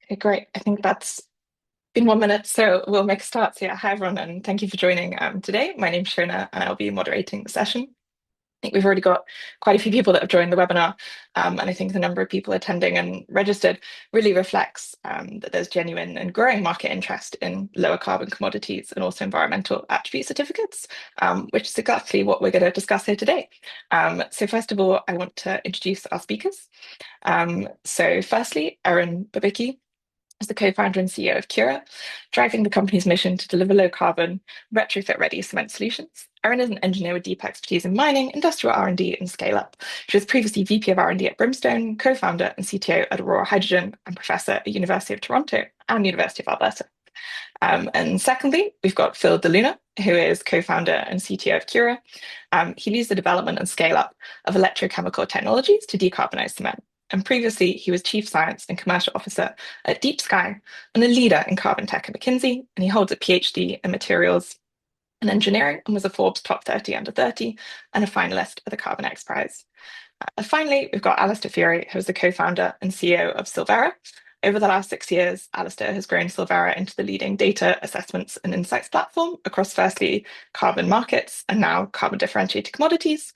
Okay, great. I think that's in 1 minute, so we'll make a start. So yeah, hi everyone, and thank you for joining today. My name's Shona, and I'll be moderating the session. I think we've already got quite a few people that have joined the webinar, and I think the number of people attending and registered really reflects that there's genuine and growing market interest in lower carbon commodities and also environmental attribute certificates, which is exactly what we're going to discuss here today. So first of all, I want to introduce our speakers. So firstly, Erin Babicki is the co-founder and CEO of CURA, driving the company's mission to deliver low-carbon, retrofit-ready cement solutions. Erin is an engineer with deep expertise in mining, industrial R&D, and scale-up. She was previously VP of R&D at Brimstone, co-founder and CTO at Aurora Hydrogen, and professor at University of Toronto and University of Alberta. And secondly, we've got Phil DeLuna, who is co-founder and CTO of CURA. He leads the development and scale-up of electrochemical technologies to decarbonise cement. And previously, he was Chief Science and Commercial Officer at Deep Sky and a leader in carbon tech at McKinsey. And he holds a PhD in materials and engineering and was a Forbes Top 30 Under 30 and a finalist at the Carbon X Prize. Finally, we've got Alistair Fury, who is the co-founder and CEO of Sylvera. Over the last 6 years, Alistair has grown Sylvera into the leading data assessments and insights platform across firstly carbon markets and now carbon differentiated commodities.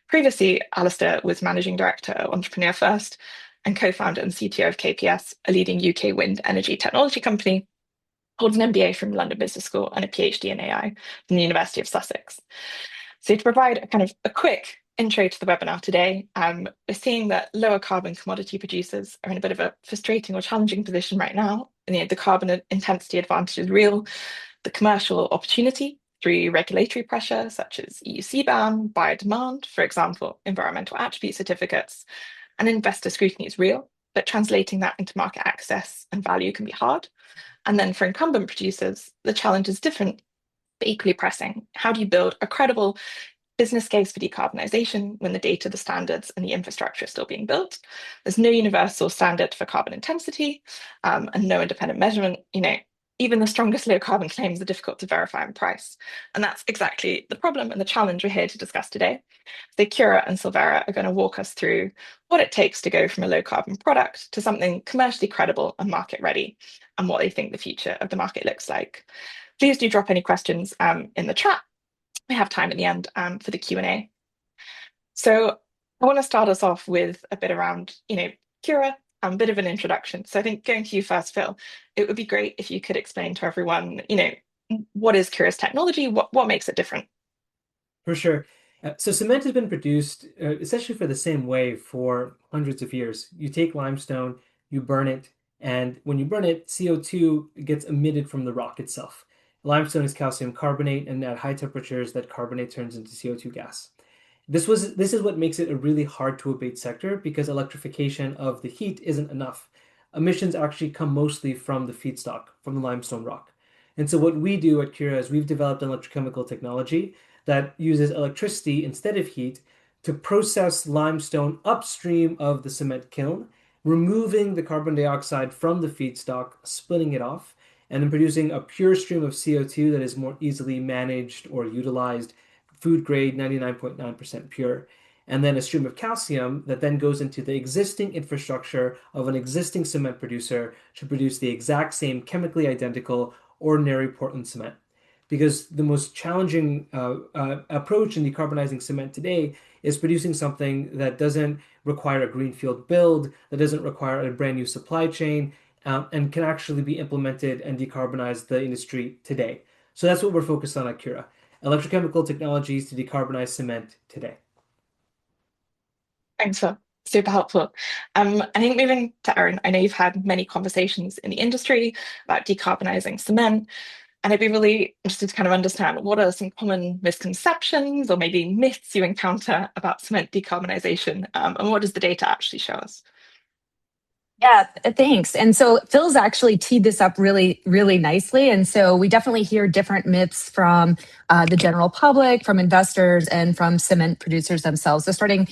Previously, Alistair was managing director at Entrepreneur First and co-founder and CTO of KPS, a leading UK wind energy technology company, holds an MBA from London Business School and a PhD in AI from the University of Sussex. So to provide a kind of a quick intro to the webinar today, we're seeing that lower carbon commodity producers are in a bit of a frustrating or challenging position right now. And the carbon intensity advantage is real. The commercial opportunity through regulatory pressure, such as EU CBAM, buyer demand, for example, environmental attribute certificates, and investor scrutiny is real, but translating that into market access and value can be hard. And then for incumbent producers, the challenge is different, but equally pressing. How do you build a credible business case for decarbonisation when the data, the standards, and the infrastructure are still being built? There's no universal standard for carbon intensity and no independent measurement. Even the strongest low carbon claims are difficult to verify and price. And that's exactly the problem and the challenge we're here to discuss today. So CURA and Sylvera are going to walk us through what it takes to go from a low carbon product to something commercially credible and market ready, and what they think the future of the market looks like. Please do drop any questions in the chat. We have time at the end for the Q&A. So I want to start us off with a bit around, CURA, a bit of an introduction. So I think going to you first, Phil, it would be great if you could explain to everyone, what is CURA's technology? What makes it different? For sure. So cement has been produced essentially for the same way for hundreds of years. You take limestone, you burn it, and when you burn it, CO2 gets emitted from the rock itself. Limestone is calcium carbonate, and at high temperatures, that carbonate turns into CO2 gas. This is what makes it a really hard to abate sector because electrification of the heat isn't enough. Emissions actually come mostly from the feedstock, from the limestone rock. And so what we do at CURA is we've developed an electrochemical technology that uses electricity instead of heat to process limestone upstream of the cement kiln, removing the carbon dioxide from the feedstock, splitting it off, and then producing a pure stream of CO2 that is more easily managed or utilized, food grade, 99.9% pure, and then a stream of calcium that then goes into the existing infrastructure of an existing cement producer to produce the exact same chemically identical ordinary Portland cement. Because the most challenging approach in decarbonizing cement today is producing something that doesn't require a greenfield build, that doesn't require a brand new supply chain, and can actually be implemented and decarbonize the industry today. So that's what we're focused on at CURA. Electrochemical technologies to decarbonize cement today. Thanks, Phil. Super helpful. I think moving to Erin, I know you've had many conversations in the industry about decarbonising cement, and I'd be really interested to kind of understand what are some common misconceptions or maybe myths you encounter about cement decarbonisation, and what does the data actually show us? Yeah, thanks. And so Phil's actually teed this up really, really nicely. And so we definitely hear different myths from the general public, from investors, and from cement producers themselves. So starting,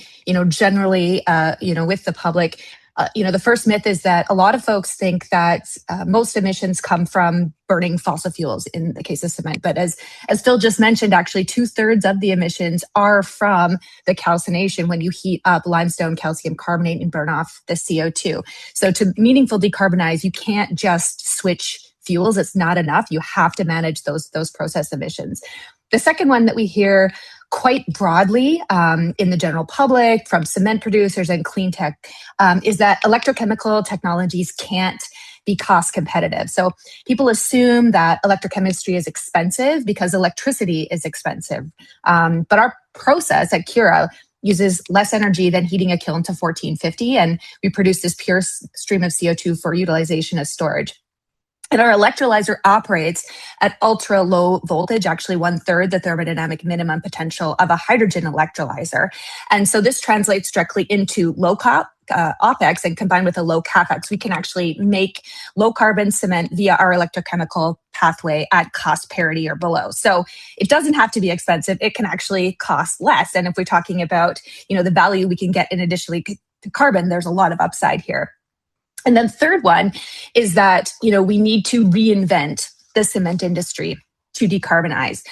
generally, with the public, The first myth is that a lot of folks think that most emissions come from burning fossil fuels in the case of cement. But as Phil just mentioned, actually 2/3 of the emissions are from the calcination when you heat up limestone, calcium carbonate, and burn off the CO2. So to meaningful decarbonize, you can't just switch fuels. It's not enough. You have to manage those process emissions. The second one that we hear quite broadly in the general public from cement producers and clean tech is that electrochemical technologies can't be cost competitive. So people assume that electrochemistry is expensive because electricity is expensive. But our process at CURA uses less energy than heating a kiln to 1450, and we produce this pure stream of CO2 for utilization as storage. And our electrolyzer operates at ultra low voltage, actually 1/3 the thermodynamic minimum potential of a hydrogen electrolyzer. And so this translates directly into low OPEX, and combined with a low CapEx, we can actually make low carbon cement via our electrochemical pathway at cost parity or below. So it doesn't have to be expensive. It can actually cost less. And if we're talking about, the value we can get in additionally to carbon, there's a lot of upside here. And then third one is that, we need to reinvent the cement industry to decarbonize.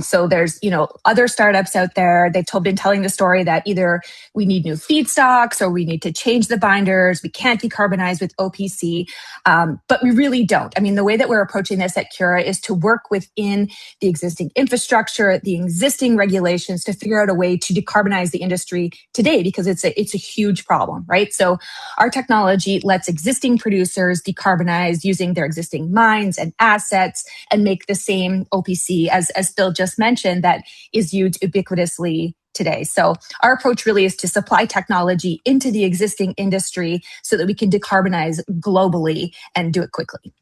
So there's, other startups out there. They've been telling the story that either we need new feedstocks or we need to change the binders. We can't decarbonize with OPC, but we really don't. I mean, the way that we're approaching this at CURA is to work within the existing infrastructure, the existing regulations to figure out a way to decarbonize the industry today, because it's a huge problem, right? So our technology lets existing producers decarbonize using their existing mines and assets and make the same OPC as Phil just mentioned that is used ubiquitously today. So our approach really is to supply technology into the existing industry so that we can decarbonize globally and do it quickly.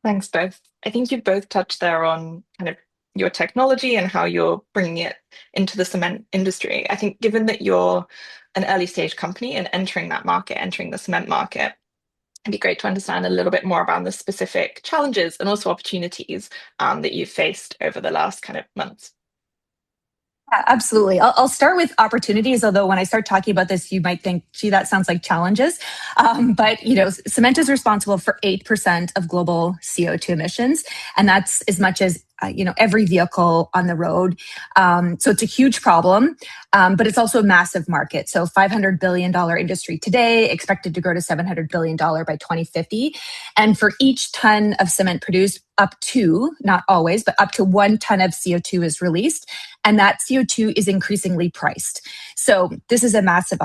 Thanks both. I think you both touched there on kind of your technology and how you're bringing it into the cement industry. I think given that you're an early stage company and entering that market, entering the cement market, it'd be great to understand a little bit more about the specific challenges and also opportunities that you've faced over the last kind of months. Yeah, absolutely. I'll start with opportunities, although when I start talking about this, you might think, gee, that sounds like challenges. But, cement is responsible for 8% of global CO2 emissions. And that's as much as, every vehicle on the road. So it's a huge problem, but it's also a massive market. So $500 billion industry today, expected to grow to $700 billion by 2050. And for each ton of cement produced, up to, not always, but up to 1 ton of CO2 is released. And that CO2 is increasingly priced. So this is a massive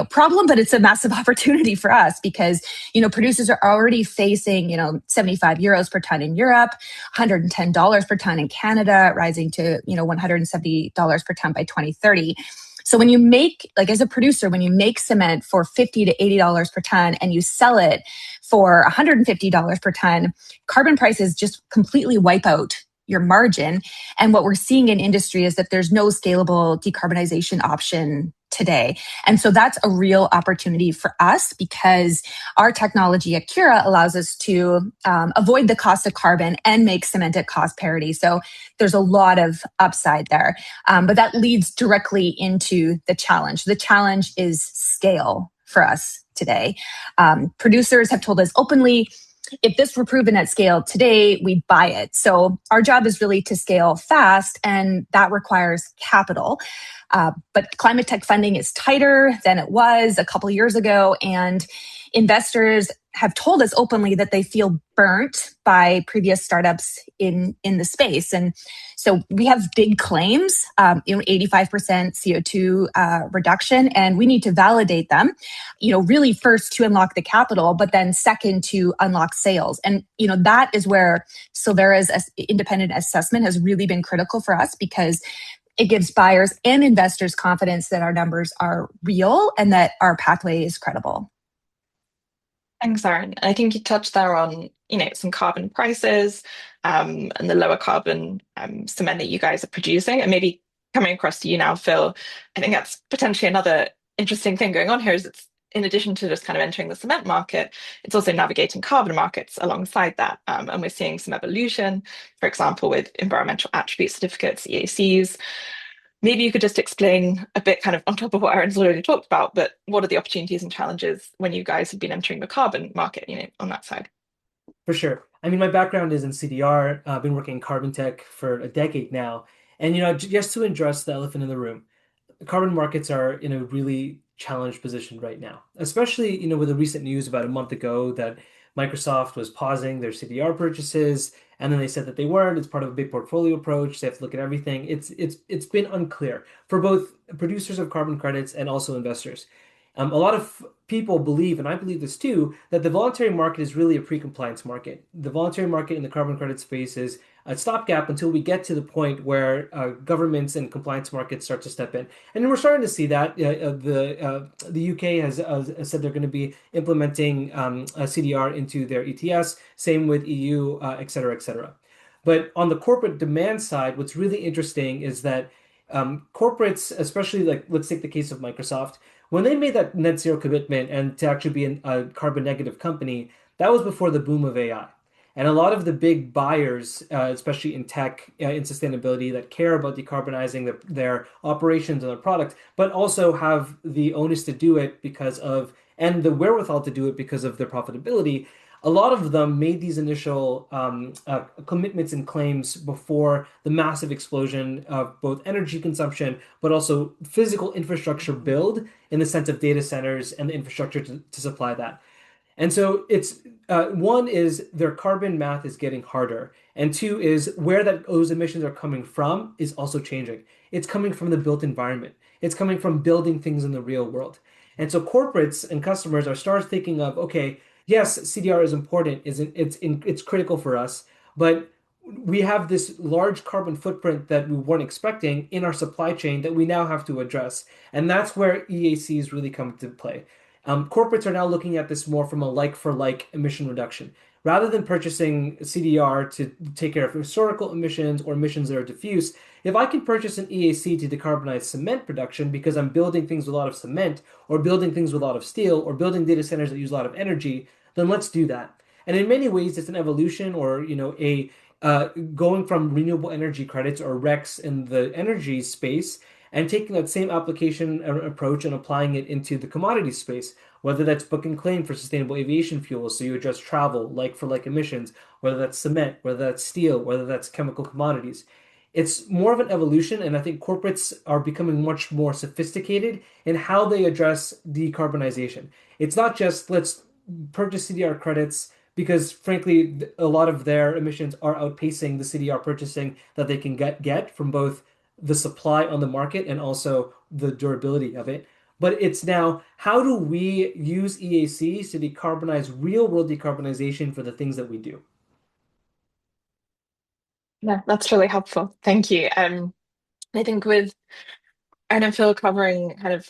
problem, but it's a massive opportunity for us because, producers are already facing, 75 euros per ton in Europe, $110 per ton in Canada, rising to, $170 per ton by 2030. So when you make, as a producer, when you make cement for $50 to $80 per ton and you sell it for $150 per ton, carbon prices just completely wipe out your margin. And what we're seeing in industry is that there's no scalable decarbonization option today. And so that's a real opportunity for us because our technology at CURA allows us to avoid the cost of carbon and make cement at cost parity. So there's a lot of upside there. But that leads directly into the challenge. The challenge is scale for us today. Producers have told us openly, if this were proven at scale today, we'd buy it. So our job is really to scale fast, and that requires capital. But climate tech funding is tighter than it was a couple years ago, and investors have told us openly that they feel burnt by previous startups in the space. And so we have big claims, 85% CO2 reduction, and we need to validate them, really first to unlock the capital, but then second to unlock sales. And, that is where Sylvera's independent assessment has really been critical for us because it gives buyers and investors confidence that our numbers are real and that our pathway is credible. Thanks, Aaron. I think you touched there on, some carbon prices and the lower carbon cement that you guys are producing. And maybe coming across to you now, Phil, I think that's potentially another interesting thing going on here is it's in addition to just kind of entering the cement market, it's also navigating carbon markets alongside that. And we're seeing some evolution, for example, with environmental attribute certificates, EACs. Maybe you could just explain a bit kind of on top of what Aaron's already talked about, but what are the opportunities and challenges when you guys have been entering the carbon market, on that side? For sure. I mean, my background is in CDR. I've been working in carbon tech for a decade now. And, just to address the elephant in the room, carbon markets are in a really challenged position right now, especially, with the recent news about a month ago that Microsoft was pausing their CDR purchases, and then they said that they weren't. It's part of a big portfolio approach. They have to look at everything. It's been unclear for both producers of carbon credits and also investors. A lot of people believe, and I believe this too, that the voluntary market is really a pre-compliance market. The voluntary market in the carbon credit space is a stopgap until we get to the point where governments and compliance markets start to step in. And we're starting to see that. The UK has said they're going to be implementing a CDR into their ETS. Same with EU, et cetera, et cetera. But on the corporate demand side, what's really interesting is that corporates, especially like let's take the case of Microsoft, when they made that net zero commitment and to actually be a carbon negative company, that was before the boom of AI. And a lot of the big buyers, especially in tech, in sustainability, that care about decarbonizing their operations and their product, but also have the onus to do it because of, and the wherewithal to do it because of their profitability. A lot of them made these initial commitments and claims before the massive explosion of both energy consumption, but also physical infrastructure build in the sense of data centers and the infrastructure to supply that. And so it's one is their carbon math is getting harder, and two is where those emissions are coming from is also changing. It's coming from the built environment. It's coming from building things in the real world. And so corporates and customers are start thinking of, okay, yes, CDR is important, it's critical for us, but we have this large carbon footprint that we weren't expecting in our supply chain that we now have to address. And that's where EACs really come into play. Corporates are now looking at this more from a like for like emission reduction. Rather than purchasing CDR to take care of historical emissions or emissions that are diffuse, if I can purchase an EAC to decarbonize cement production because I'm building things with a lot of cement or building things with a lot of steel or building data centers that use a lot of energy, then let's do that. And in many ways, it's an evolution or, a going from renewable energy credits or RECs in the energy space and taking that same application approach and applying it into the commodity space, whether that's book and claim for sustainable aviation fuels, so you address travel, like for like emissions, whether that's cement, whether that's steel, whether that's chemical commodities. It's more of an evolution, and I think corporates are becoming much more sophisticated in how they address decarbonization. It's not just let's purchase CDR credits because frankly, a lot of their emissions are outpacing the CDR purchasing that they can get from both the supply on the market and also the durability of it. But it's now how do we use EACs to decarbonize real world decarbonization for the things that we do? Yeah, that's really helpful. Thank you. I think with Aaron and Phil covering kind of,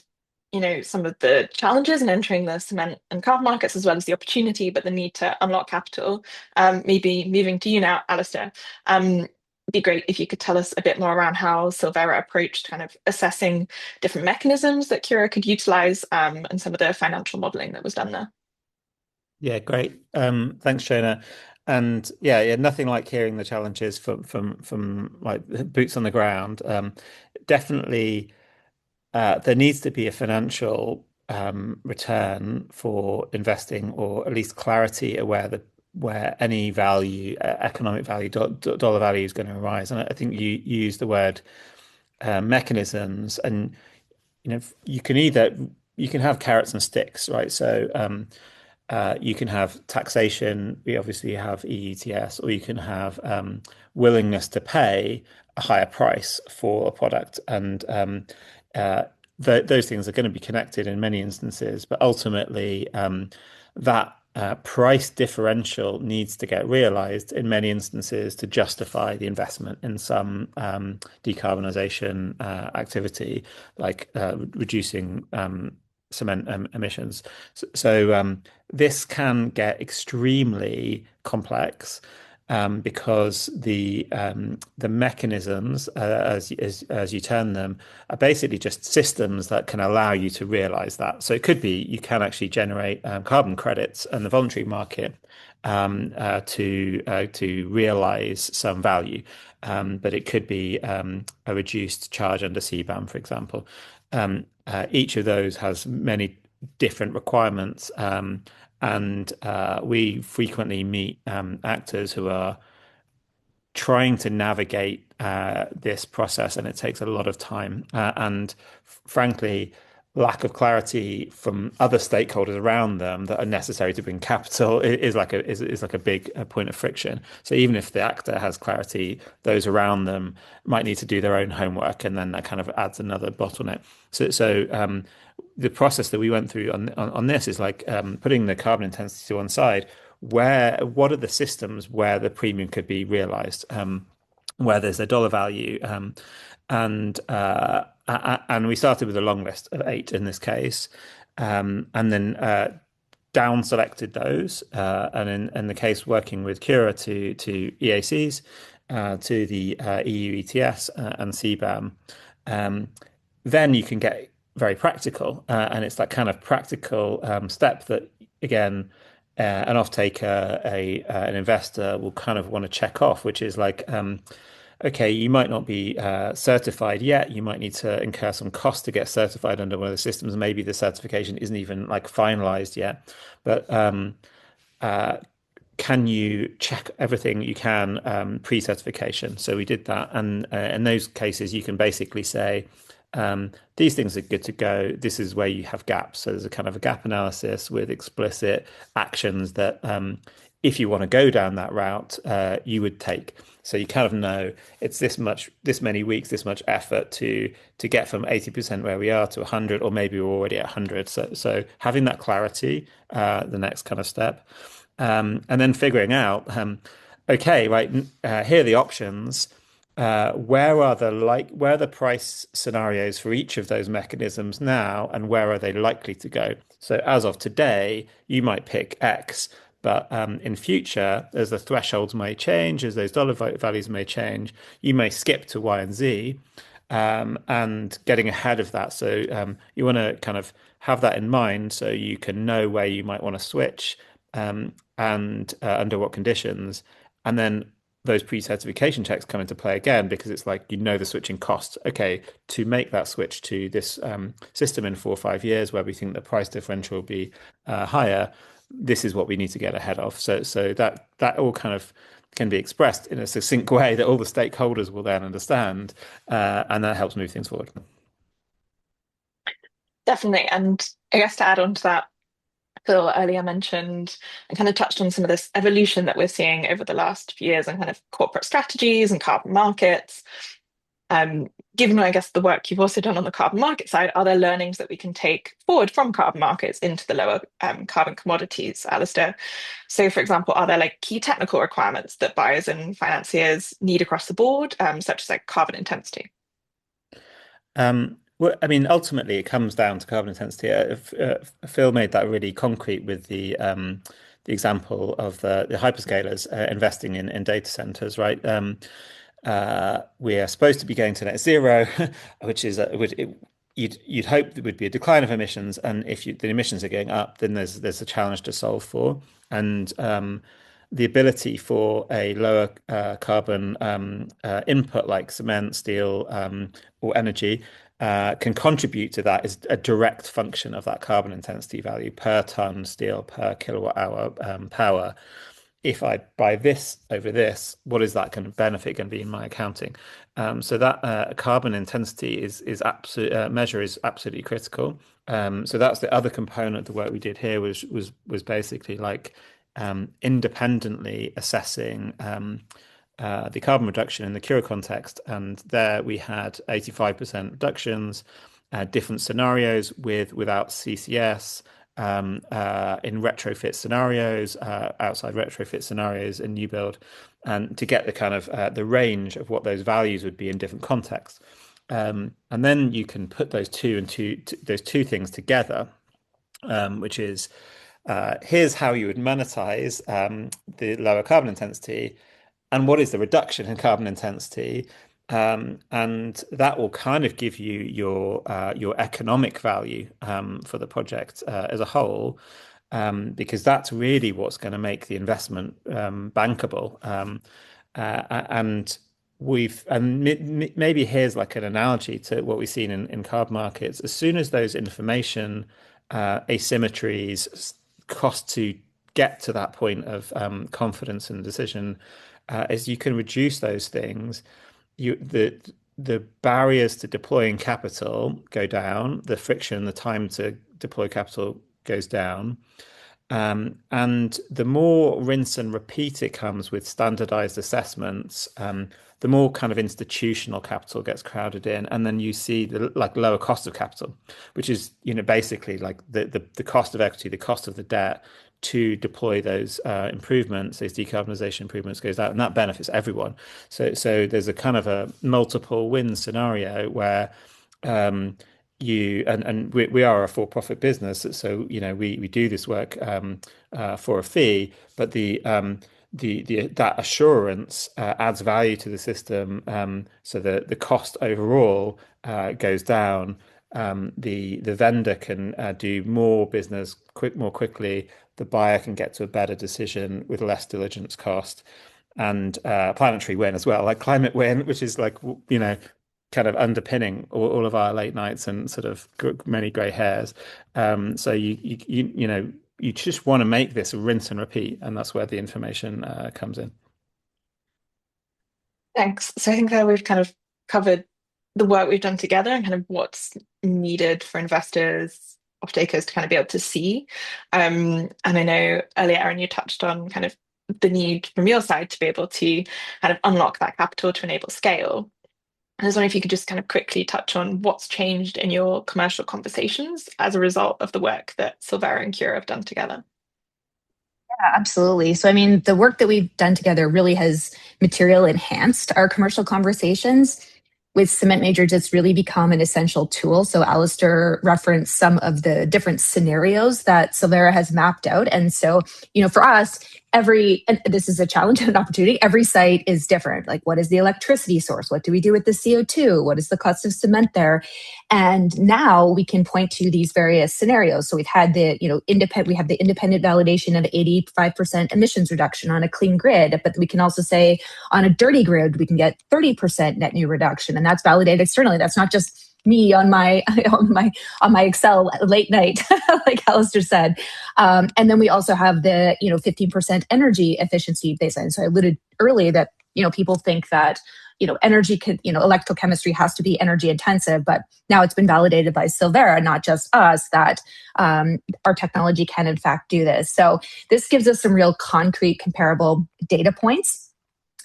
some of the challenges in entering the cement and carbon markets as well as the opportunity, but the need to unlock capital. Maybe moving to you now, Alistair. It'd be great if you could tell us a bit more around how Sylvera approached kind of assessing different mechanisms that CURA could utilize, and some of the financial modeling that was done there. Yeah, great. Thanks, Shona. And yeah, nothing like hearing the challenges from like boots on the ground. Definitely, there needs to be a financial return for investing, or at least clarity of where any value, economic value, dollar value is going to arise. And I think you use the word mechanisms, and you can have carrots and sticks, right? So you can have taxation. We obviously have EETS, or you can have willingness to pay a higher price for a product, and those things are going to be connected in many instances. But ultimately, that price differential needs to get realized in many instances to justify the investment in some decarbonisation activity, like reducing cement emissions. So this can get extremely complex. because the mechanisms, as you term them, are basically just systems that can allow you to realize that. So it could be you can actually generate carbon credits in the voluntary market to realize some value, but it could be a reduced charge under CBAM, for example. Each of those has many different requirements. And we frequently meet actors who are trying to navigate this process, and it takes a lot of time. And frankly, lack of clarity from other stakeholders around them that are necessary to bring capital is like a big point of friction. So even if the actor has clarity, those around them might need to do their own homework, and then that kind of adds another bottleneck. So the process that we went through on this is like putting the carbon intensity to one side. What are the systems where the premium could be realized, where there's a dollar value, and we started with a long list of 8 in this case, and then down selected those, and in the case working with CURA to EACs, to the EU ETS and CBAM, then you can get very practical, and it's that kind of practical step that again an off-taker, an investor will kind of want to check off, which is like, okay, you might not be certified yet. You might need to incur some cost to get certified under one of the systems. Maybe the certification isn't even like finalized yet, but can you check everything you can pre-certification? So we did that, and in those cases, you can basically say, these things are good to go. This is where you have gaps. So there's a kind of a gap analysis with explicit actions that, if you want to go down that route, you would take. So you kind of know it's this many weeks, this much effort to get from 80% where we are to 100, or maybe we're already at 100. So having that clarity, the next kind of step, and then figuring out, okay, right, here are the options. Where are the price scenarios for each of those mechanisms now, and where are they likely to go? So as of today, you might pick X, but in future, as the thresholds may change, as those dollar values may change, you may skip to Y and Z, and getting ahead of that. So you want to kind of have that in mind so you can know where you might want to switch, and under what conditions. And then those pre-certification checks come into play again, because it's like, the switching costs. Okay, to make that switch to this system in 4 or 5 years where we think the price differential will be higher, this is what we need to get ahead of. So that all kind of can be expressed in a succinct way that all the stakeholders will then understand, and that helps move things forward. Definitely. And I guess to add on to that, Phil earlier mentioned and kind of touched on some of this evolution that we're seeing over the last few years and kind of corporate strategies and carbon markets. Given, I guess, the work you've also done on the carbon market side, are there learnings that we can take forward from carbon markets into the lower carbon commodities, Alistair? So, for example, are there like key technical requirements that buyers and financiers need across the board, such as like carbon intensity? Well, I mean, ultimately, it comes down to carbon intensity. Phil made that really concrete with the example of the hyperscalers investing in data centers, right? We are supposed to be going to net zero, which is you'd hope there would be a decline of emissions, and if the emissions are going up, then there's a challenge to solve for, and the ability for a lower carbon input like cement, steel, or energy can contribute to that is a direct function of that carbon intensity value per ton steel per kilowatt hour power. If I buy this over this, what is that kind of benefit going to be in my accounting? So that carbon intensity is absolute measure is absolutely critical. So that's the other component of the work we did here was basically like independently assessing the carbon reduction in the CURA context, and there we had 85% reductions, different scenarios without CCS, in retrofit scenarios, outside retrofit scenarios, and new build, and to get the kind of the range of what those values would be in different contexts. And then you can put those two things together, which is here's how you would monetize the lower carbon intensity. and what is the reduction in carbon intensity. And that will kind of give you your economic value for the project as a whole, because that's really what's going to make the investment bankable. And maybe here's like an analogy to what we've seen in carbon markets. As soon as those information asymmetries cost to get to that point of confidence and decision, as you can reduce those things, you the barriers to deploying capital go down, the friction, the time to deploy capital goes down. And the more rinse and repeat it comes with standardized assessments, the more kind of institutional capital gets crowded in, and then you see the like lower cost of capital, which is basically like the cost of equity, the cost of the debt to deploy those improvements, those decarbonisation improvements goes out, and that benefits everyone. So there's a kind of a multiple win scenario where we are a for-profit business, so we do this work for a fee, but that assurance adds value to the system, so that the cost overall goes down. The vendor can do more business more quickly. The buyer can get to a better decision with less diligence cost, and planetary win as well, like climate win, which is like kind of underpinning all of our late nights and sort of many grey hairs. So you just want to make this rinse and repeat, and that's where the information comes in. Thanks. So I think that we've kind of covered the work we've done together and kind of what's needed for investors, off-takers to kind of be able to see. And I know earlier, Aaron, you touched on kind of the need from your side to be able to kind of unlock that capital to enable scale. I was wondering if you could just kind of quickly touch on what's changed in your commercial conversations as a result of the work that Sylvera and CURA have done together. Yeah, absolutely. So, I mean, the work that we've done together really has material enhanced our commercial conversations. With cement majors, it's really become an essential tool. So Alistair referenced some of the different scenarios that Sylvera has mapped out. And so, for us, and this is a challenge and an opportunity, every site is different. Like, what is the electricity source? What do we do with the CO2? What is the cost of cement there? And now we can point to these various scenarios. So we've had we have the independent validation of 85% emissions reduction on a clean grid, but we can also say on a dirty grid, we can get 30% net new reduction. And that's validated externally. That's not just me on my on my Excel late night, like Alistair said. And then we also have the 15% energy efficiency baseline. So I alluded earlier that people think that energy could, electrochemistry has to be energy intensive, but now it's been validated by Sylvera, not just us, that our technology can in fact do this. So this gives us some real concrete comparable data points,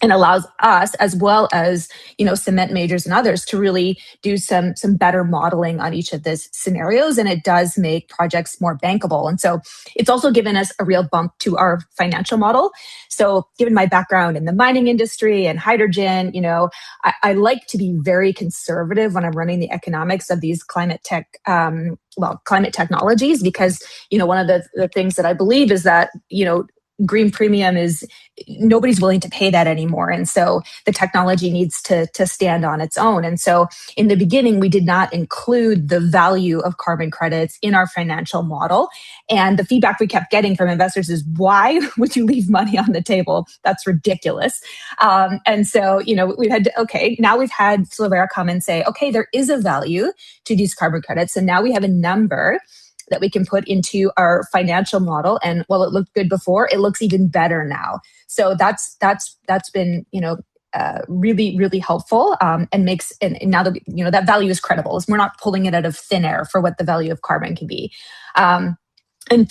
and allows us, as well as cement majors and others, to really do some better modeling on each of these scenarios. And it does make projects more bankable. And so it's also given us a real bump to our financial model. So given my background in the mining industry and hydrogen, I like to be very conservative when I'm running the economics of these climate technologies, because one of the things that I believe is that green premium is nobody's willing to pay that anymore. And so the technology needs to stand on its own. And so in the beginning, we did not include the value of carbon credits in our financial model. And the feedback we kept getting from investors is, why would you leave money on the table? That's ridiculous. And so, we've had now we've had Sylvera come and say, okay, there is a value to these carbon credits. And now we have a number that we can put into our financial model. And while it looked good before, it looks even better now. So that's been, really, really helpful, and now that that value is credible. We're not pulling it out of thin air for what the value of carbon can be. And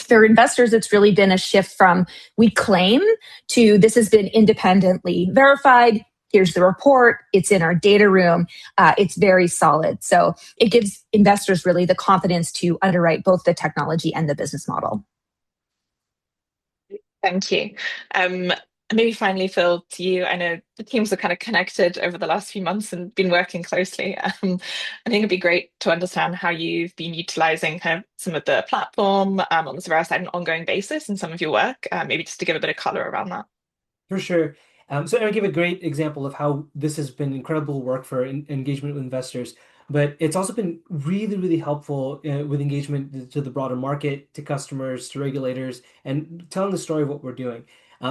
for investors, it's really been a shift from we claim to this has been independently verified. Here's the report. It's in our data room. It's very solid. So it gives investors really the confidence to underwrite both the technology and the business model. Thank you. Maybe finally, Phil, to you. I know the teams are kind of connected over the last few months and been working closely. I think it'd be great to understand how you've been utilizing kind of some of the platform on the Sylvera side on an ongoing basis in some of your work, maybe just to give a bit of color around that. For sure. So Aaron gave a great example of how this has been incredible work for engagement with investors, but it's also been really, really helpful with engagement to the broader market, to customers, to regulators, and telling the story of what we're doing.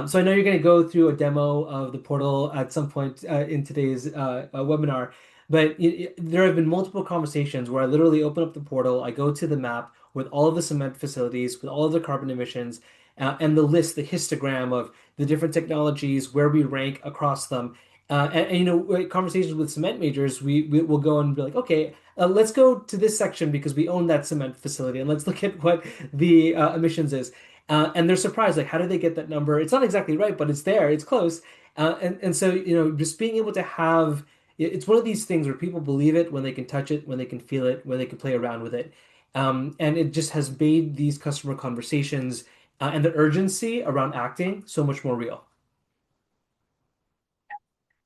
So I know you're going to go through a demo of the portal at some point in today's webinar, but there have been multiple conversations where I literally open up the portal, I go to the map with all of the cement facilities, with all of the carbon emissions, and the list, the histogram of the different technologies, where we rank across them. Conversations with cement majors, we will go and be like, okay, let's go to this section because we own that cement facility, and let's look at what the emissions is. And they're surprised, like, how did they get that number? It's not exactly right, but it's there, it's close. And so, just being able to have it's one of these things where people believe it when they can touch it, when they can feel it, when they can play around with it. And it just has made these customer conversations and the urgency around acting so much more real.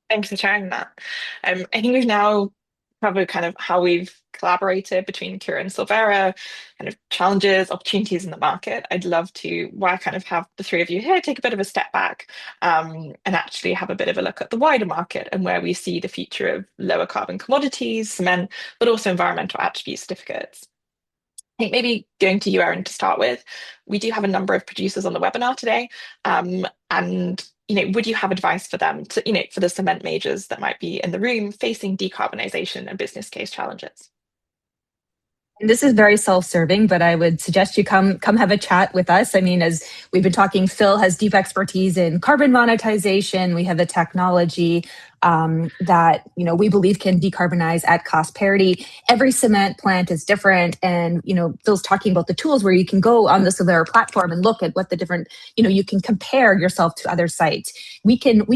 Thanks for sharing that. I think we've now covered kind of how we've collaborated between CURA and Sylvera, kind of challenges, opportunities in the market. I'd love to, why I kind of have the three of you here, take a bit of a step back and actually have a bit of a look at the wider market and where we see the future of lower carbon commodities, cement, but also environmental attribute certificates. I think maybe going to you, Erin, to start with. We do have a number of producers on the webinar today, and would you have advice for them to, for the cement majors that might be in the room facing decarbonisation and business case challenges? And this is very self-serving, but I would suggest you come have a chat with us. I mean, as we've been talking, Phil has deep expertise in carbon monetization. We have the technology that we believe can decarbonize at cost parity. Every cement plant is different, and Phil's talking about the tools where you can go on the Sylvera platform and look at what the different you can compare yourself to other sites. We can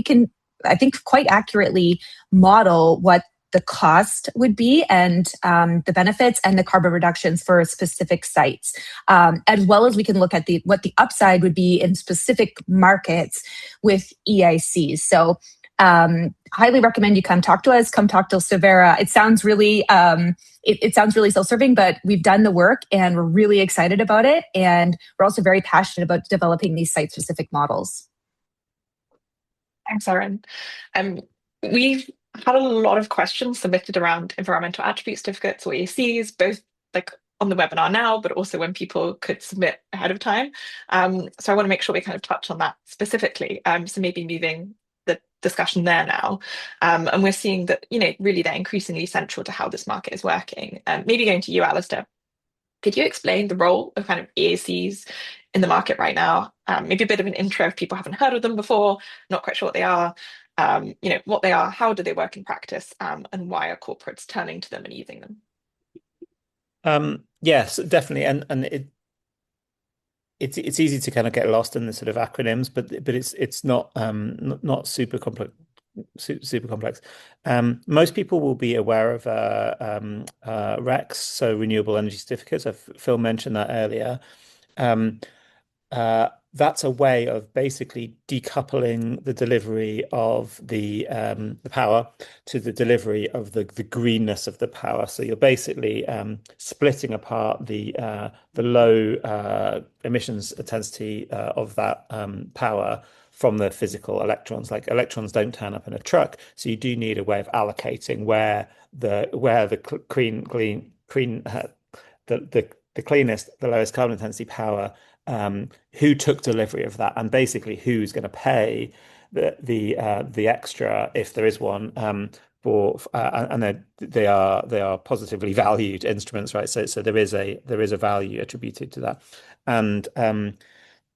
I think quite accurately model what the cost would be and the benefits and the carbon reductions for specific sites, as well as we can look at what the upside would be in specific markets with EICs. So highly recommend you come talk to us, come talk to Sylvera. It sounds really it sounds really self-serving, but we've done the work and we're really excited about it. And we're also very passionate about developing these site-specific models. Thanks, Erin. We've had a lot of questions submitted around environmental attribute certificates or EACs, both like on the webinar now, but also when people could submit ahead of time. So I want to make sure we kind of touch on that specifically. So maybe moving the discussion there now. And we're seeing that, really they're increasingly central to how this market is working. Maybe going to you, Alistair. Could you explain the role of kind of EACs in the market right now? Maybe a bit of an intro if people haven't heard of them before, not quite sure what they are, what they are, how do they work in practice, and why are corporates turning to them and using them? Yes, definitely, and it's easy to kind of get lost in the sort of acronyms, but it's not super complex. Super complex. Most people will be aware of RECs, so renewable energy certificates. Phil mentioned that earlier. That's a way of basically decoupling the delivery of the power to the delivery of the greenness of the power. So you're basically splitting apart the low emissions intensity of that power from the physical electrons. Like electrons don't turn up in a truck, so you do need a way of allocating where the cleanest, the lowest carbon intensity power, who took delivery of that, and basically who's going to pay the extra if there is one, and they are positively valued instruments, right? So there is a value attributed to that, and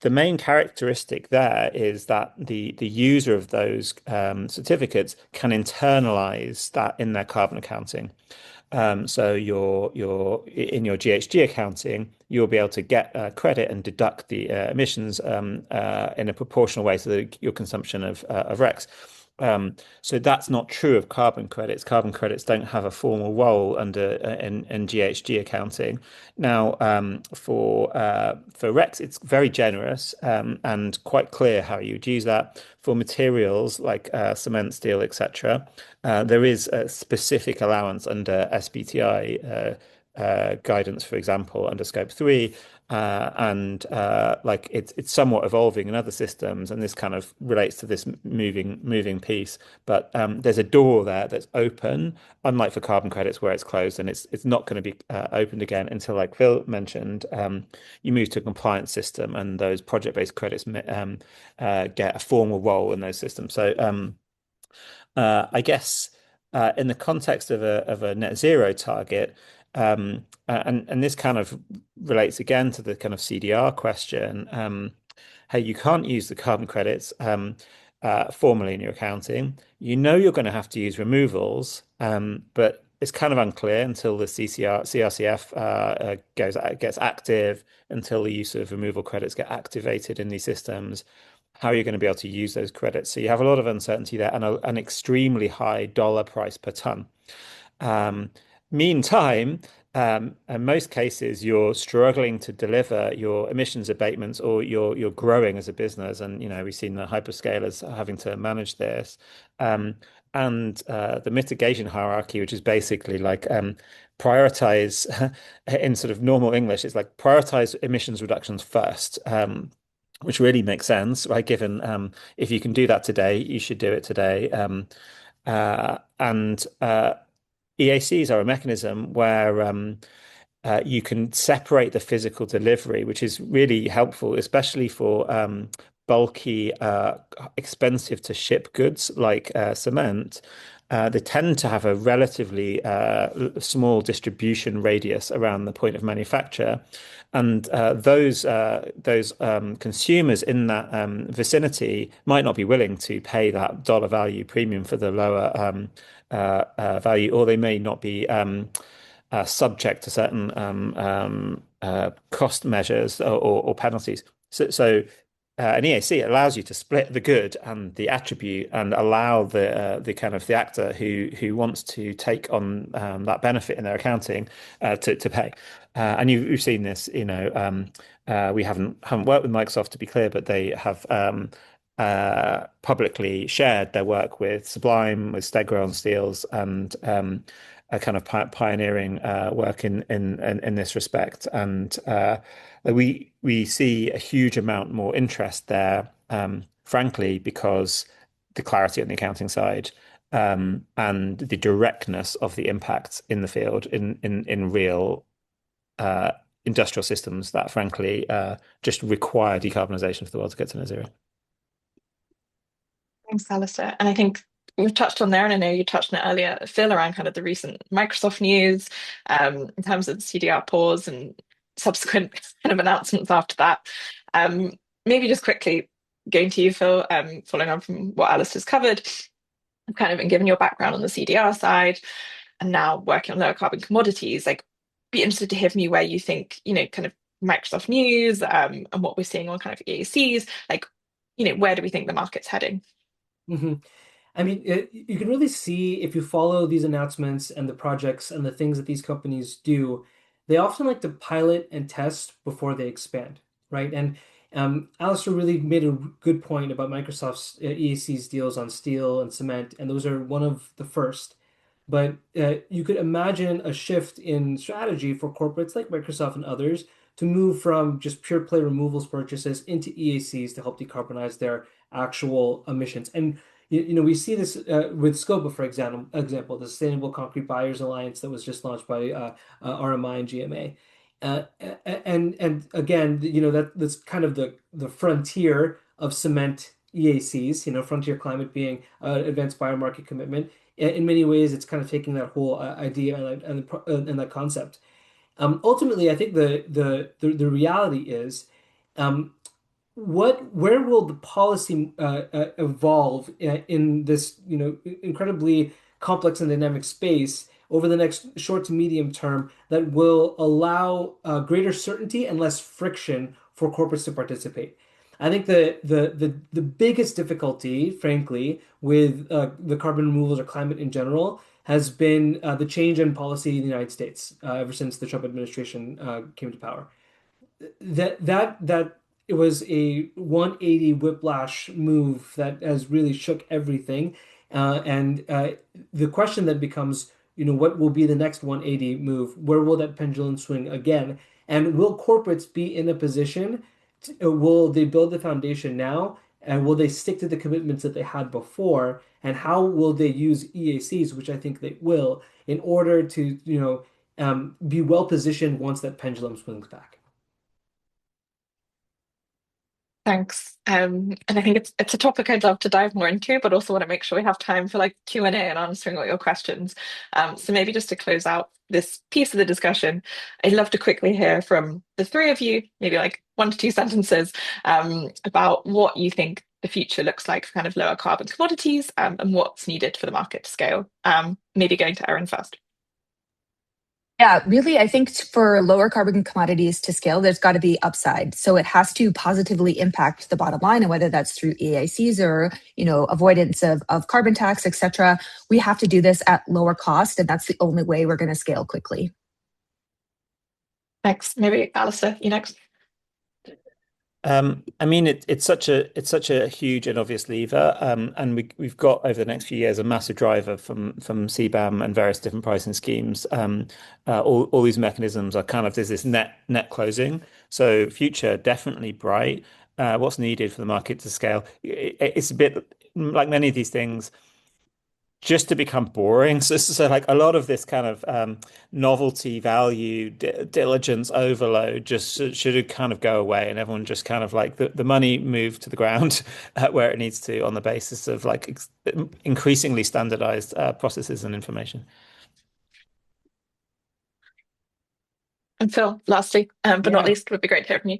the main characteristic there is that the user of those certificates can internalize that in their carbon accounting. So in your GHG accounting, you'll be able to get credit and deduct the emissions in a proportional way to your consumption of RECs. So that's not true of carbon credits. Carbon credits don't have a formal role in GHG accounting. Now, for RECs, it's very generous and quite clear how you would use that. For materials like cement, steel, etc., there is a specific allowance under SBTi guidance, for example, under Scope 3, and like it's somewhat evolving in other systems, and this kind of relates to this moving piece. But there's a door there that's open, unlike for carbon credits where it's closed, and it's not going to be opened again until, like Phil mentioned, you move to a compliance system, and those project-based credits get a formal role in those systems. So I guess in the context of a net zero target, and this kind of relates again to the kind of CDR question. Hey, you can't use the carbon credits formally in your accounting. You know you're going to have to use removals, but it's kind of unclear until the CRCF gets active, until the use of removal credits get activated in these systems. How are you going to be able to use those credits? So you have a lot of uncertainty there and an extremely high dollar price per ton. Um, Meantime, in most cases, you're struggling to deliver your emissions abatements, or you're growing as a business, and we've seen the hyperscalers having to manage this, and the mitigation hierarchy, which is basically like prioritize in sort of normal English, it's like prioritize emissions reductions first. Which really makes sense, right? Given if you can do that today, you should do it today. And EACs are a mechanism where you can separate the physical delivery, which is really helpful, especially for bulky, expensive to ship goods like cement. They tend to have a relatively small distribution radius around the point of manufacture, and those consumers in that vicinity might not be willing to pay that dollar value premium for the lower value, or they may not be subject to certain cost measures or penalties. So an EAC allows you to split the good and the attribute and allow the kind of the actor who wants to take on that benefit in their accounting to pay. And you've seen this, we haven't worked with Microsoft, to be clear, but they have publicly shared their work with Sublime, with Stegra on steels, and a kind of pioneering work in this respect. And we see a huge amount more interest there, frankly, because the clarity on the accounting side, and the directness of the impacts in the field in real industrial systems that, frankly, just require decarbonisation for the world to get to net zero. Thanks, Alistair. And I think we've touched on there, and I know you touched on it earlier, Phil, around kind of the recent Microsoft news, in terms of the CDR pause and subsequent kind of announcements after that. Um, Maybe just quickly going to you, Phil, following on from what Alistair's covered, I've kind of been given your background on the CDR side and now working on lower carbon commodities. Like, be interested to hear from you where you think, kind of Microsoft news, and what we're seeing on kind of EACs, like, where do we think the market's heading? hmm I mean, you can really see if you follow these announcements and the projects and the things that these companies do, they often like to pilot and test before they expand, right? And Alistair really made a good point about Microsoft's EAC's deals on steel and cement, and those are one of the first. But you could imagine a shift in strategy for corporates like Microsoft and others to move from just pure play removals purchases into EACs to help decarbonize their actual emissions. And we see this with SCOPA, for example, the Sustainable Concrete Buyers Alliance that was just launched by RMI and GMA. And again, that's kind of the frontier of cement EACs, frontier climate being advanced biomarket commitment. In many ways, it's kind of taking that whole idea and that concept. Ultimately, I think the reality is, where will the policy evolve in this incredibly complex and dynamic space over the next short to medium term that will allow greater certainty and less friction for corporates to participate? I think the biggest difficulty, frankly, with the carbon removals or climate in general has been the change in policy in the United States ever since the Trump administration came to power. That it was a 180 whiplash move that has really shook everything. And the question then becomes, what will be the next 180 move? Where will that pendulum swing again? And will corporates be in a position will they build the foundation now? And will they stick to the commitments that they had before? And how will they use EACs, which I think they will, in order to, be well positioned once that pendulum swings back? Thanks. And I think it's a topic I'd love to dive more into, but also want to make sure we have time for like Q&A and answering all your questions. So maybe just to close out this piece of the discussion, I'd love to quickly hear from the three of you, maybe like 1 to 2 sentences, about what you think the future looks like for kind of lower carbon commodities, and what's needed for the market to scale. Maybe going to Erin first. Yeah, really, I think for lower carbon commodities to scale, there's got to be upside. So it has to positively impact the bottom line, and whether that's through EICs or, avoidance of carbon tax, et cetera. We have to do this at lower cost, and that's the only way we're going to scale quickly. Thanks. Maybe Alistair, you next. I mean, it's such a huge and obvious lever, and we've got over the next few years a massive driver from CBAM and various different pricing schemes. All these mechanisms are kind of there's this net closing. So future definitely bright. What's needed for the market to scale? It's a bit like many of these things, just to become boring. So like a lot of this kind of novelty value, diligence overload just should kind of go away, and everyone just kind of like the money move to the ground where it needs to on the basis of like increasingly standardized processes and information. And Phil, lastly, but not Yeah. least, would be great to hear from you.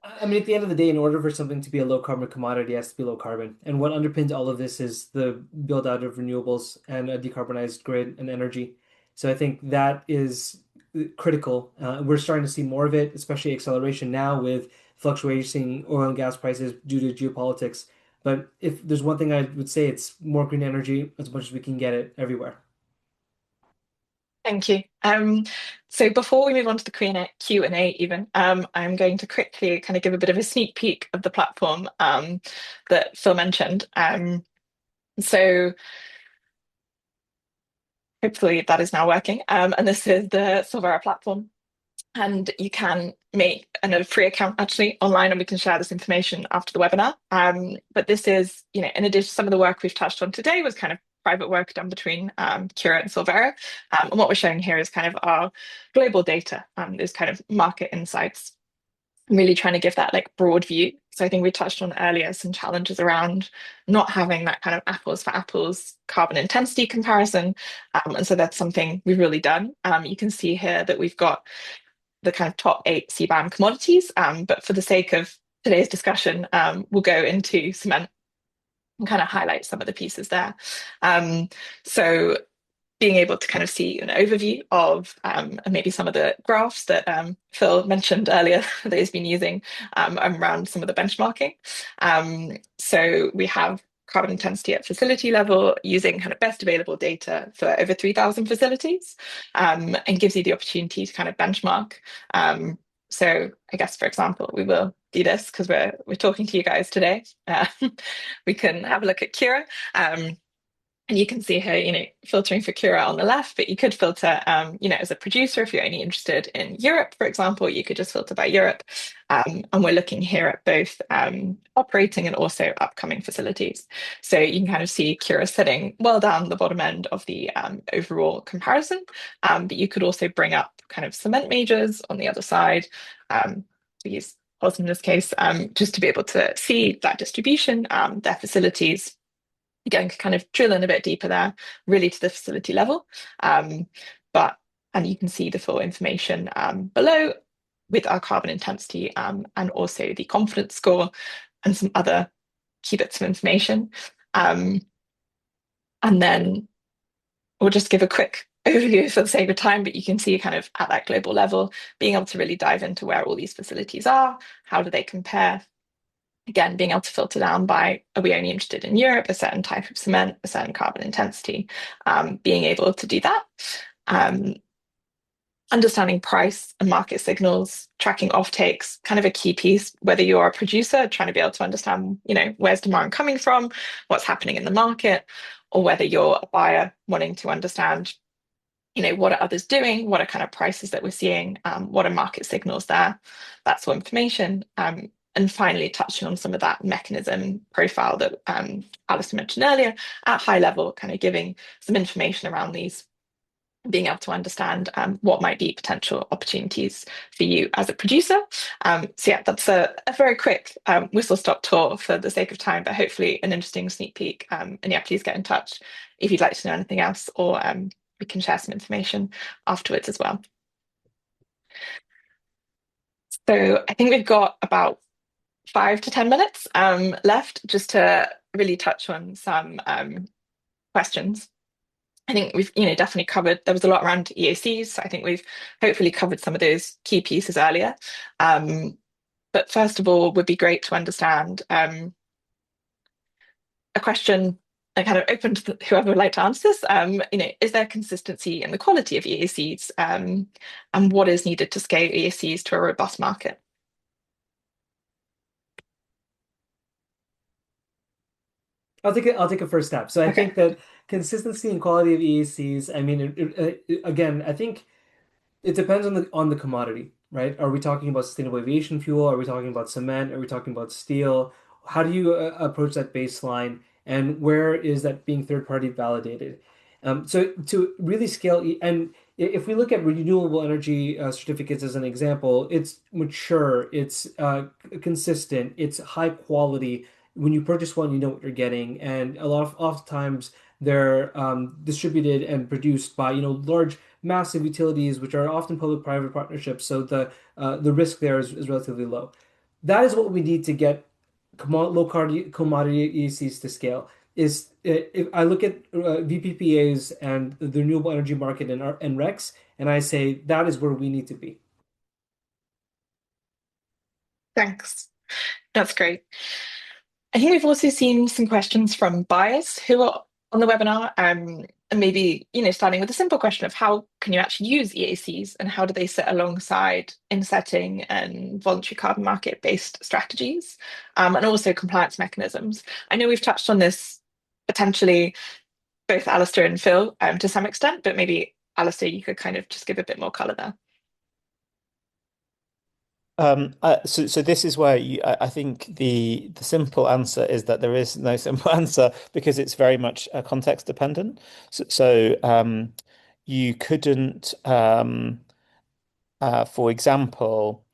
I mean, at the end of the day, in order for something to be a low carbon commodity, it has to be low carbon. And what underpins all of this is the build out of renewables and a decarbonized grid and energy. So I think that is critical. We're starting to see more of it, especially acceleration now with fluctuating oil and gas prices due to geopolitics. But if there's one thing I would say, it's more green energy as much as we can get it everywhere. Thank you. So before we move on to the Q&A even, I'm going to quickly kind of give a bit of a sneak peek of the platform that Phil mentioned. So hopefully that is now working. And this is the Sylvera platform. And you can make a free account actually online, and we can share this information after the webinar. But this is, in addition, some of the work we've touched on today was kind of private work done between CURA and Sylvera. And what we're showing here is kind of our global data, those kind of market insights, really trying to give that like broad view. So I think we touched on earlier some challenges around not having that kind of apples for apples carbon intensity comparison. And so that's something we've really done. You can see here that we've got the kind of top 8 CBAM commodities. But for the sake of today's discussion, we'll go into cement and kind of highlight some of the pieces there. So being able to kind of see an overview of and maybe some of the graphs that Phil mentioned earlier that he's been using around some of the benchmarking. So we have carbon intensity at facility level using kind of best available data for over 3,000 facilities, and gives you the opportunity to kind of benchmark. So I guess, for example, we will do this because we're talking to you guys today. We can have a look at CURA. And you can see here, filtering for CURA on the left, but you could filter, as a producer, if you're only interested in Europe, for example, you could just filter by Europe. And we're looking here at both operating and also upcoming facilities. So you can kind of see CURA sitting well down the bottom end of the overall comparison. But you could also bring up kind of cement majors on the other side. We use Pulse in this case, just to be able to see that distribution, their facilities. Going to kind of drill in a bit deeper there, really to the facility level. And you can see the full information below with our carbon intensity and also the confidence score and some other key bits of information. And then we'll just give a quick overview for the sake of time, but you can see kind of at that global level, being able to really dive into where all these facilities are, how do they compare. Again, being able to filter down by, are we only interested in Europe, a certain type of cement, a certain carbon intensity, being able to do that. Understanding price and market signals, tracking offtakes, kind of a key piece, whether you're a producer trying to be able to understand, where's demand coming from, what's happening in the market, or whether you're a buyer wanting to understand what are others doing? What are kind of prices that we're seeing? What are market signals there? That's all information. And finally, touching on some of that mechanism profile that Alistair mentioned earlier at high level, kind of giving some information around these, being able to understand what might be potential opportunities for you as a producer. So yeah, that's a very quick whistle-stop tour for the sake of time, but hopefully an interesting sneak peek. And yeah, please get in touch if you'd like to know anything else, or we can share some information afterwards as well. So I think we've got about 5 to 10 minutes left just to really touch on some questions. I think we've, definitely covered, there was a lot around EACs. So I think we've hopefully covered some of those key pieces earlier. But first of all, would be great to understand a question and kind of open to whoever would like to answer this. Is there consistency in the quality of EACs, and what is needed to scale EACs to a robust market? I'll take a first step. So I Okay. think that consistency and quality of EACs, I mean, again, I think it depends on the commodity, right? Are we talking about sustainable aviation fuel? Are we talking about cement? Are we talking about steel? How do you approach that baseline? And where is that being third party validated? So to really scale, and if we look at renewable energy certificates as an example, it's mature, it's consistent, it's high quality. When you purchase one, you know what you're getting, and a lot of oftentimes they're distributed and produced by large massive utilities, which are often public-private partnerships, so the risk there is relatively low. That is what we need to get low commodity ECs to scale. Is if I look at VPPAs and the renewable energy market and RECs, and I say that is where we need to be. Thanks. That's great. I think we've also seen some questions from buyers who are on the webinar, and maybe, starting with a simple question of how can you actually use EACs and how do they sit alongside insetting and voluntary carbon market-based strategies, and also compliance mechanisms. I know we've touched on this potentially, both Alistair and Phil, to some extent, but maybe Alistair, you could kind of just give a bit more color there. So this is where I think the simple answer is that there is no simple answer because it's very much context dependent. So you couldn't, for example,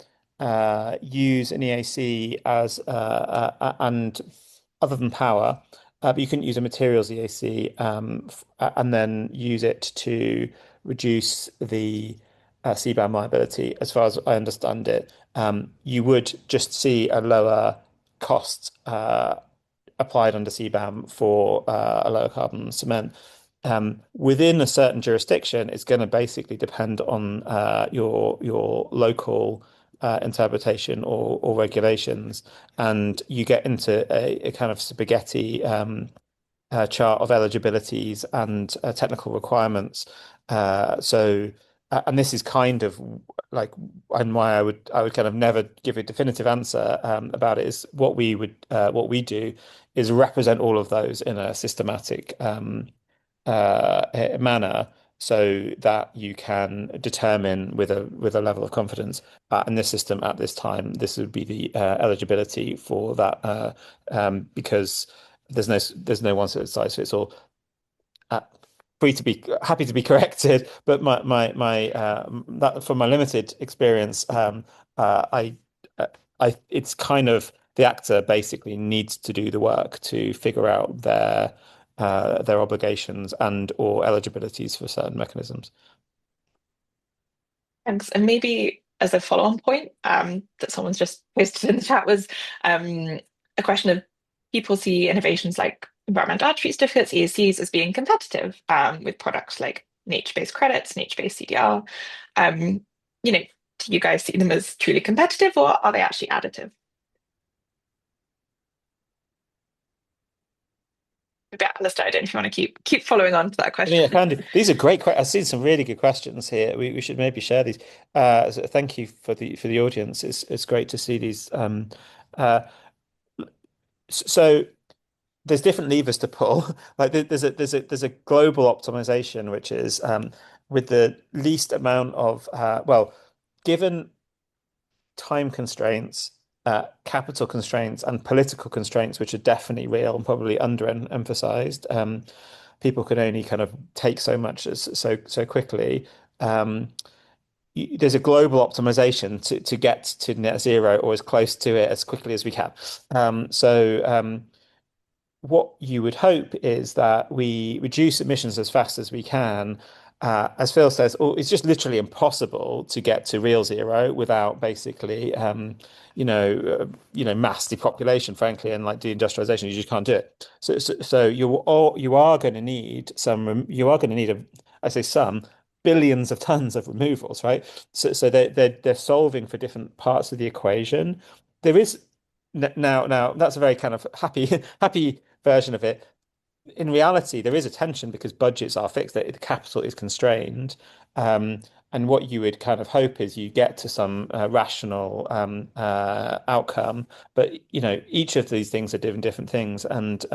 use an EAC as and other than power, but you couldn't use a materials EAC and then use it to reduce the CBAM liability. As far as I understand it, you would just see a lower cost applied under CBAM for a lower carbon cement. Within a certain jurisdiction, it's going to basically depend on your local interpretation or regulations, and you get into a kind of spaghetti chart of eligibilities and technical requirements. And this is kind of like, and why I would kind of never give a definitive answer about it is what we do is represent all of those in a systematic manner so that you can determine with a level of confidence in this system at this time this would be the eligibility for that because there's no one size fits all. Uh, Free to be happy to be corrected, but my that from my limited experience, I it's kind of the actor basically needs to do the work to figure out their obligations and or eligibilities for certain mechanisms. Thanks. And maybe as a follow-on point, that someone's just posted in the chat was a question of people see innovations like environmental attribute certificates, ESCs, as being competitive with products like nature-based credits, nature-based CDR. Do you guys see them as truly competitive, or are they actually additive? Maybe Alistair, I don't know if you want to keep following on to that I mean, I question. can do. These are great. I've seen some really good questions here. We should maybe share these. So thank you for the audience. It's great to see these. Uh, so there's different levers to pull. Like there's a global optimization, which is with the least amount of, well, given time constraints, capital constraints, and political constraints, which are definitely real and probably underemphasized. People can only kind of take so much so quickly. Um, there's a global optimization to get to net zero or as close to it as quickly as we can. What you would hope is that we reduce emissions as fast as we can. As Phil says, it's just literally impossible to get to real zero without basically, mass depopulation, frankly, and like deindustrialization. You just can't do it. So you are going to need some. You are going to need I say some billions of tons of removals, right? So they're solving for different parts of the equation. There is now that's a very kind of happy version of it. In reality, there is a tension because budgets are fixed, that the capital is constrained. Um, and what you would kind of hope is you get to some rational outcome. But each of these things are doing different things, and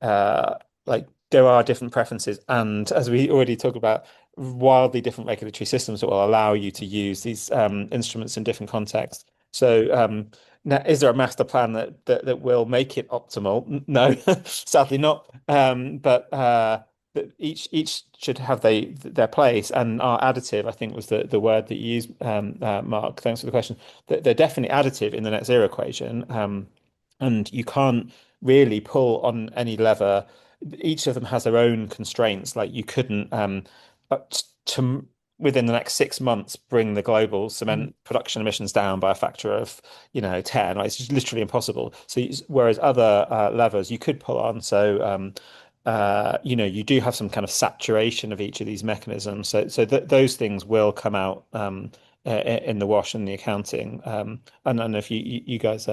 uh, like there are different preferences, and as we already talked about, wildly different regulatory systems that will allow you to use these instruments in different contexts. So, now, is there a master plan that will make it optimal? No, sadly not. But each should have their place, and are additive. I think was the word that you used, Mark. Thanks for the question. They're definitely additive in the net zero equation, and you can't really pull on any lever. Each of them has their own constraints. Like you couldn't to within the next 6 months bring the global cement production emissions down by a factor of 10. Right? It's just literally impossible. So whereas other levers you could pull on, so you do have some kind of saturation of each of these mechanisms. So those things will come out in the wash and the accounting. I don't know if you guys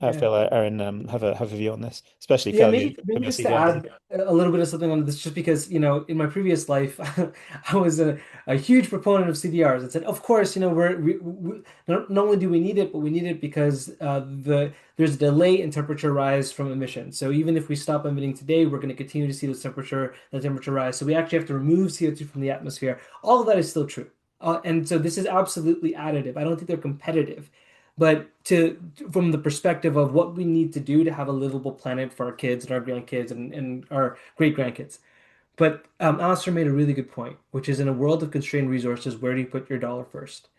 Yeah. Phil, Erin, have a view on this, especially Yeah, Phil, maybe from maybe your just to CDRs. add a little bit of something on this, just because, in my previous life, I was a huge proponent of CDRs and said, of course, we not only do we need it, but we need it because there's a delay in temperature rise from emissions. So even if we stop emitting today, we're going to continue to see the temperature rise. So we actually have to remove CO2 from the atmosphere. All of that is still true. And so this is absolutely additive. I don't think they're competitive. But from the perspective of what we need to do to have a livable planet for our kids and our grandkids and our great grandkids. But Alistair made a really good point, which is in a world of constrained resources, where do you put your dollar first?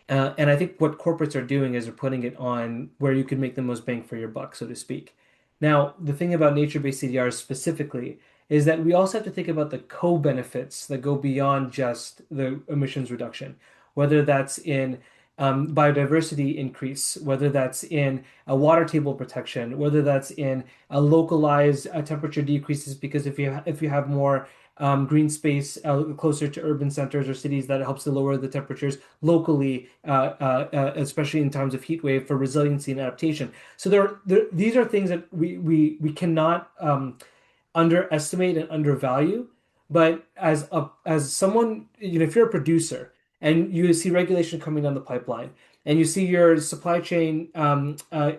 And I think what corporates are doing is they're putting it on where you can make the most bang for your buck, so to speak. Now, the thing about nature-based CDRs specifically is that we also have to think about the co-benefits that go beyond just the emissions reduction, whether that's in biodiversity increase, whether that's in a water table protection, whether that's in a localized temperature decreases, because if you have more green space closer to urban centers or cities, that helps to lower the temperatures locally, especially in times of heat wave, for resiliency and adaptation. So these are things that we cannot underestimate and undervalue. But as someone, if you're a producer and you see regulation coming down the pipeline, and you see your supply chain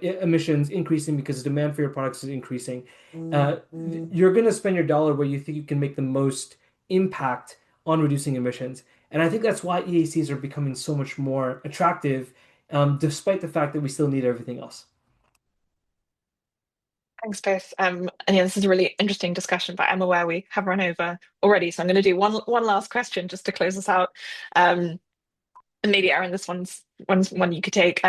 emissions increasing because the demand for your products is increasing, you're going to spend your dollar where you think you can make the most impact on reducing emissions. And I think that's why EACs are becoming so much more attractive, despite the fact that we still need everything else. Thanks both. And yeah, this is a really interesting discussion, but I'm aware we have run over already. So I'm going to do one last question just to close us out. And maybe Aaron, this one's one you could take.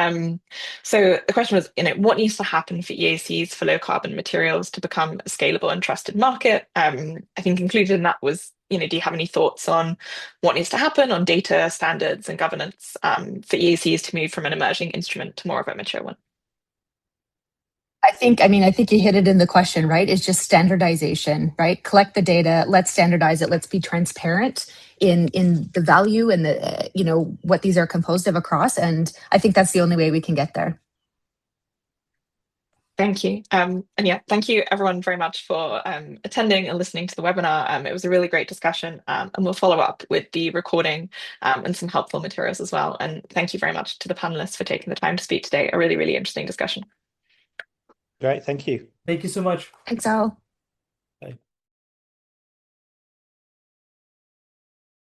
So the question was, what needs to happen for EACs for low carbon materials to become a scalable and trusted market? I think included in that was, do you have any thoughts on what needs to happen on data standards and governance for EACs to move from an emerging instrument to more of a mature one? I think you hit it in the question, right? It's just standardization, right? Collect the data, let's standardize it, let's be transparent in the value and the what these are composed of across. And I think that's the only way we can get there. Thank you. And yeah, thank you everyone very much for attending and listening to the webinar. It was a really great discussion, and we'll follow up with the recording and some helpful materials as well. And thank you very much to the panelists for taking the time to speak today. A really, really interesting discussion. Great, thank you. Thank you so much. Thanks, Al.